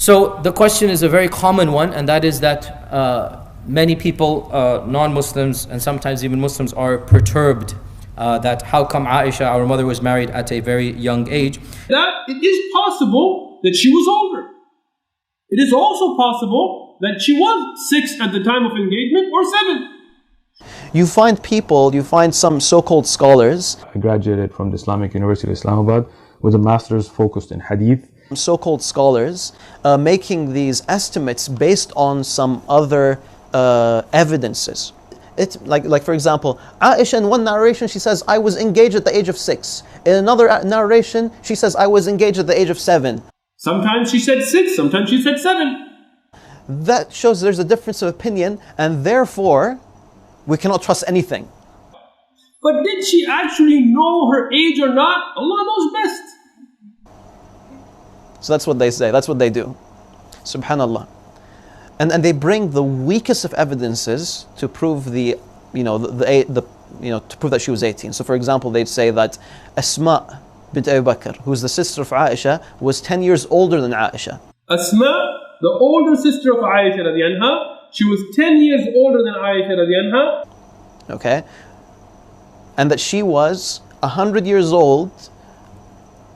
So the question is a very common one, and that is that many people, non-Muslims and sometimes even Muslims, are perturbed that how come Aisha, our mother, was married at a very young age. That it is possible that she was older. It is also possible that she was 6 at the time of engagement or 7. You find some so-called scholars. I graduated from the Islamic University of Islamabad with a master's focused in hadith. So-called scholars making these estimates based on some other evidences. It's like for example, Aisha in one narration she says, I was engaged at the age of 6. In another narration she says, I was engaged at the age of 7. Sometimes she said 6, sometimes she said 7. That shows there's a difference of opinion, and therefore we cannot trust anything. But did she actually know her age or not? Allah knows best. So that's what they say, that's what they do. Subhanallah. And they bring the weakest of evidences to prove to prove that she was 18. So for example, they'd say that Asma bint Abu Bakr, who's the sister of Aisha, was 10 years older than Aisha. Asma, the older sister of Aisha radiallahu anha, she was 10 years older than Aisha radiallahu anha. Okay. And that she was 100 years old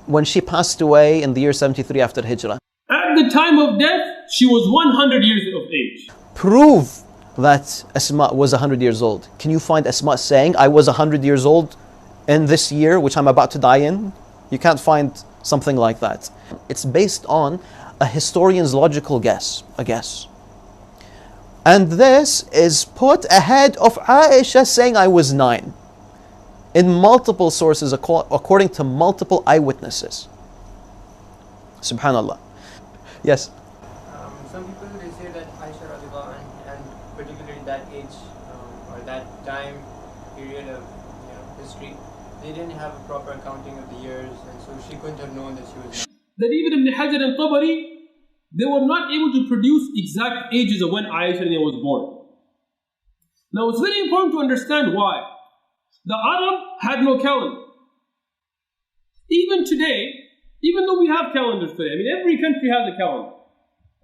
when she passed away in the year 73 after Hijrah. At the time of death, she was 100 years of age. Prove that Asma was 100 years old. Can you find Asma saying, I was 100 years old in this year, which I'm about to die in? You can't find something like that. It's based on a historian's logical guess, a guess. And this is put ahead of Aisha saying, I was 9. In multiple sources, according to multiple eyewitnesses. Subhanallah. Yes? Some people, they say that Aisha radiallahu anha, and particularly that age or that time period of history, they didn't have a proper accounting of the years, and so she couldn't have known that she was. That even Ibn Hajar and Tabari, they were not able to produce exact ages of when Aisha was born. Now it's very important to understand why. The Arab had no calendar. Even today, even though we have calendars today, I mean every country has a calendar.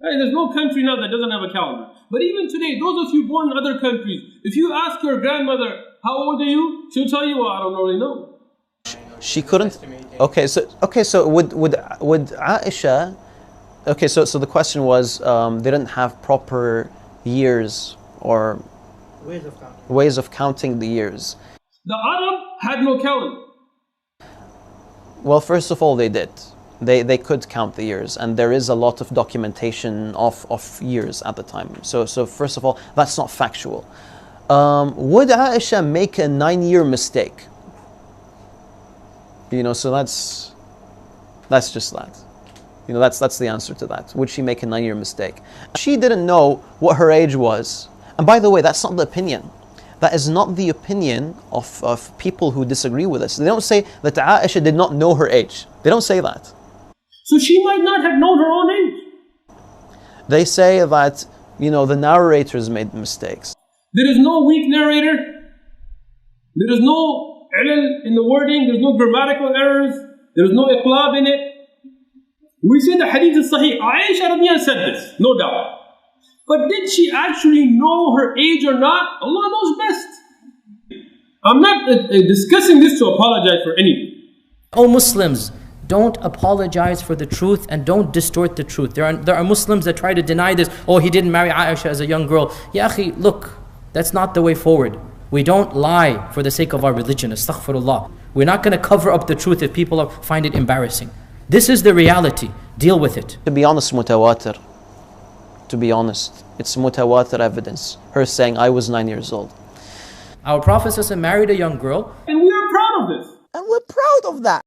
Right? There's no country now that doesn't have a calendar. But even today, those of you born in other countries, if you ask your grandmother, how old are you? She'll tell you, well, I don't really know. She couldn't. Okay, so would Aisha? Okay, so the question was, they didn't have proper years or ways of counting the years. The Arab had no calendar. Well, first of all, they did. They could count the years, and there is a lot of documentation of years at the time. So first of all, that's not factual. Would Aisha make a 9-year mistake? So that's just that. That's the answer to that. Would she make a 9-year mistake? She didn't know what her age was. And by the way, that's not the opinion. That is not the opinion of people who disagree with us. They don't say that Aisha did not know her age. They don't say that. So she might not have known her own age. They say that, the narrators made mistakes. There is no weak narrator. There is no ilal in the wording. There's no grammatical errors. There's no iqlab in it. We say the hadith is sahih. Aisha radiallahu anha said this, no doubt. But did she actually know her age or not? Allah knows best. I'm not discussing this to apologize for anything. Oh Muslims, don't apologize for the truth and don't distort the truth. There are Muslims that try to deny this. Oh, he didn't marry Aisha as a young girl. Ya akhi, look, that's not the way forward. We don't lie for the sake of our religion. Astaghfirullah. We're not going to cover up the truth if people find it embarrassing. This is the reality. Deal with it. To be honest, mutawatir. To be honest, it's mutawatir evidence. Her saying, I was 9 years old. Our Prophet ﷺ married a young girl. And we are proud of this. And we're proud of that.